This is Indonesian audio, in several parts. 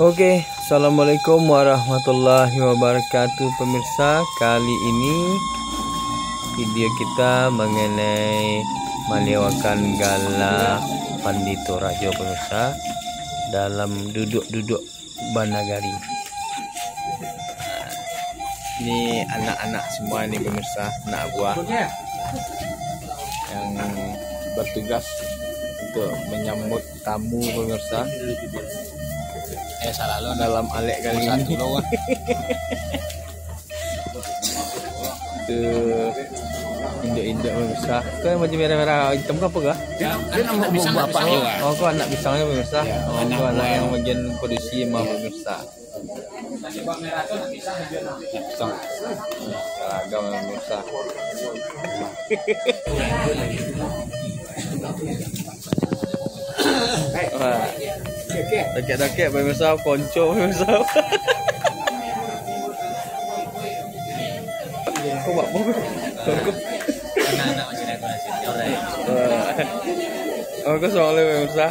Oke, assalamualaikum warahmatullahi wabarakatuh pemirsa. Kali ini video kita mengenai melewakan gala Pandito Rajo pemirsa dalam duduk-duduk Banagari. Ini anak-anak semua nih pemirsa, anak buah yang bertugas untuk menyambut tamu pemirsa. Salah lo dalam alek kali ini. Tuh induk-induk pemirsa. Kau yang baju merah-merah hitam apa kah? Kan anak pisang bapak juga. Oh, kau anak pisangnya pemirsa. Ya, Oh, kau anak yang bagian produksi mah pemirsa. Pisang. Seragam pemirsa. Wah. Takik-takik pemirsa, konco pemirsa. Kau buat apa? Anak-anak masih ada senior ya. Oh, kau soalnya pemirsa.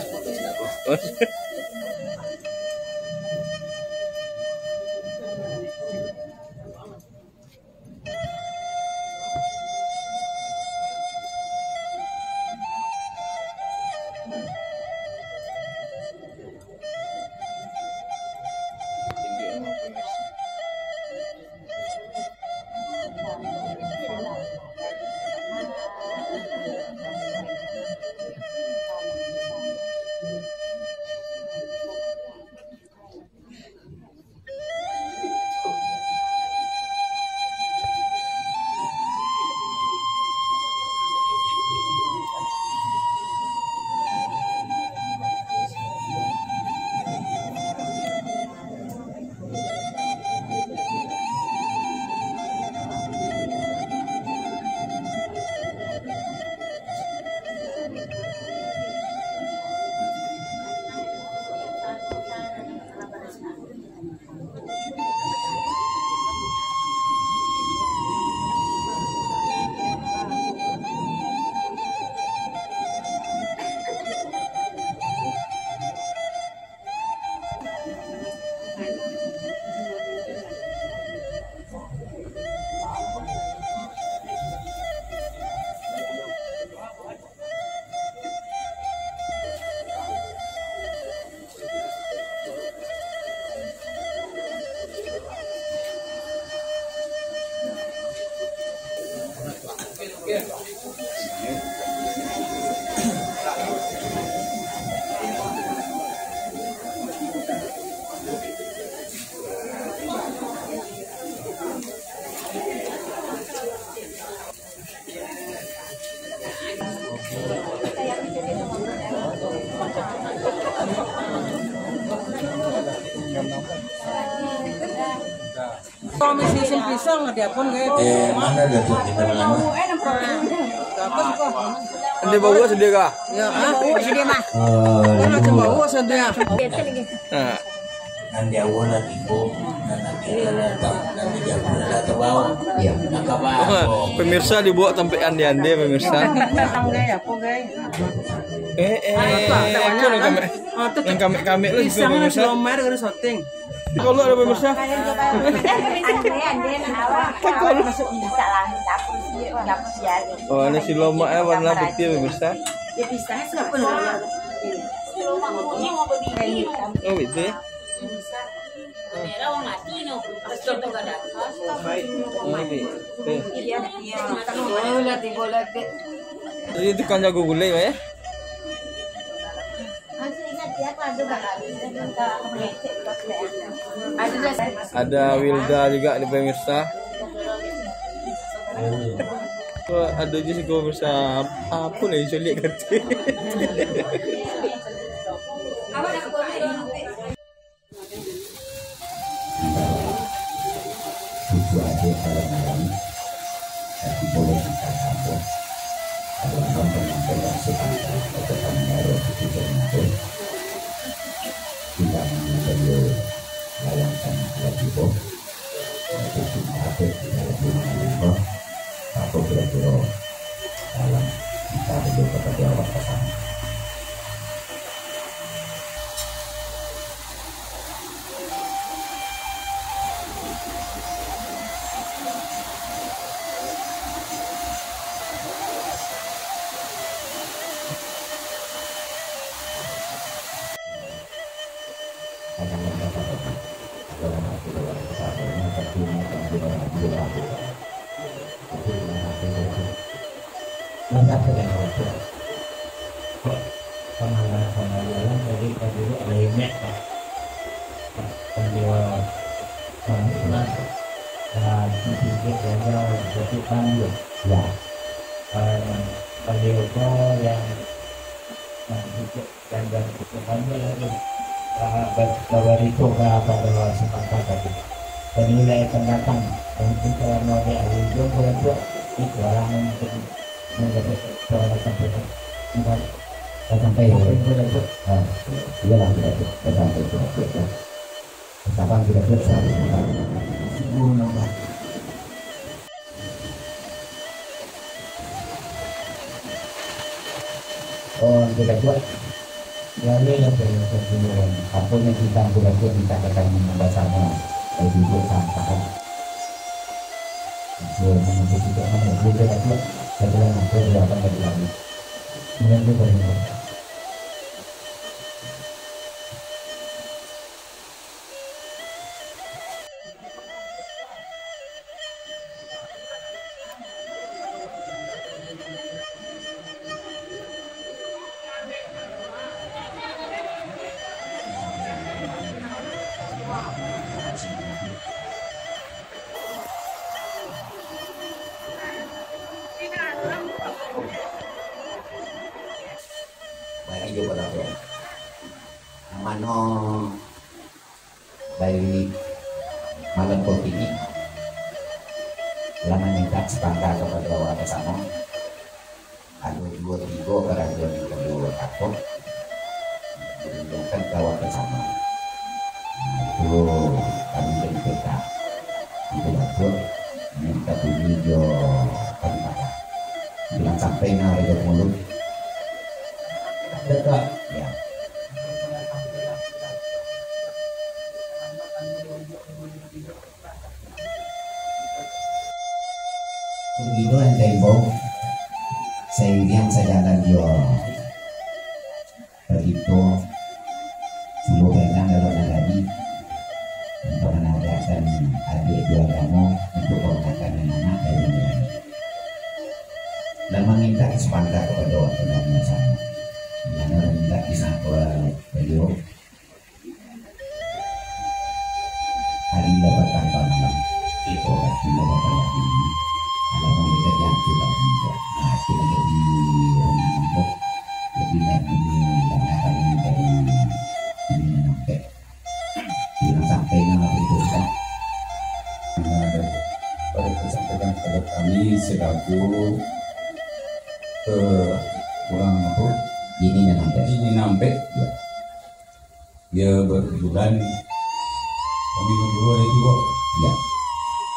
Komisi pisang dia pun kayak Mana ada tuh di mana? Ini bawa sedih kah? ya sedih mah kan aja mau sedih Nah, Nanti awal lagi bu, nanti dia boleh terbau. Iya. pemirsa dibawa sampai ande-ande pemirsa. Yang kami lu juga pemirsa. Kalau ada pemirsa. Oh, ini si lomak ya warna putih pemirsa. Oh, itu. Jadi itu kan jago gulai ya? Ada Wilda juga di pemirsa. Ada juga pemirsa. Apa nih culik kati? Atau kira-kira dalam kita hidup kepada awal kesana. Itu pada sepakat tadi penilai pendatang untuk kalau dia ujung berapa itu orang untuk menjadi sampai iya lah tidak sampai itu kapan tidak selesai oh tidak buat ya ini yang perlu apapun kita buat kita akan membacanya lebih bersamaan mengenai juga mengenai juga setelah nanti dia akan lagi mengenai bagaimana baik juga berapa mano dari malam kopi ini lama minta sepangka kepada warga sana ada 2-3 kerajaan yang kedua takut menunjukkan kawan bersama itu kami dari kita itu betul minta video tempat bilang sampai ada mulut dekat ya begitu yang tempo seiring sejalan dia begitu seluruh penang dalam negeri untuk menadakan adik dua kamu untuk mengatakan anak dari negeri dan meminta sepakat kepada orang sama yang meminta kisah beliau hari dapat tanpa malam itu hari dapat lagi kalau mereka yang sudah menjadi nah kita jadi untuk lebih banyak dan akan menjadi ini sampai bilang sampai nama itu kan pada disampaikan kepada kami selaku kurang apa ini sampai ya berbulan kami berdua dari tiga ya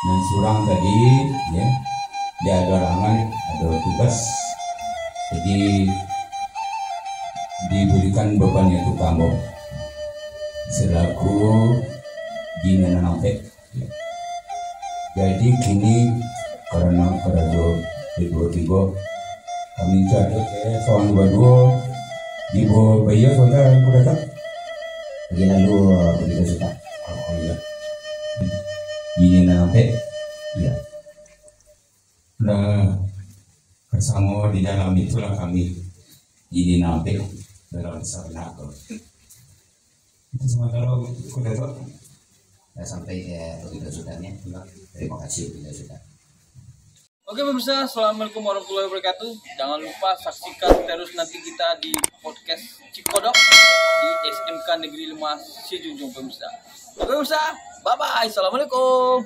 dan surang tadi ya dia ada halangan ada tugas jadi diberikan beban yaitu kamu selaku gini sampai ya. Jadi kini karena kerajaan tiga kami jadi soal dua di bawah bayar saudara kuda tak pergi lalu begitu suka alhamdulillah ini sampai ya nah bersama di dalam itulah kami ini sampai dalam sarana itu sementara kuda tak ya sampai begitu sudahnya terima kasih begitu sudah. Oke pemirsa, assalamualaikum warahmatullahi wabarakatuh. Jangan lupa saksikan terus nanti kita di podcast Cikodok di SMK Negeri 5 Sijunjung pemirsa. Oke pemirsa, bye bye, assalamualaikum.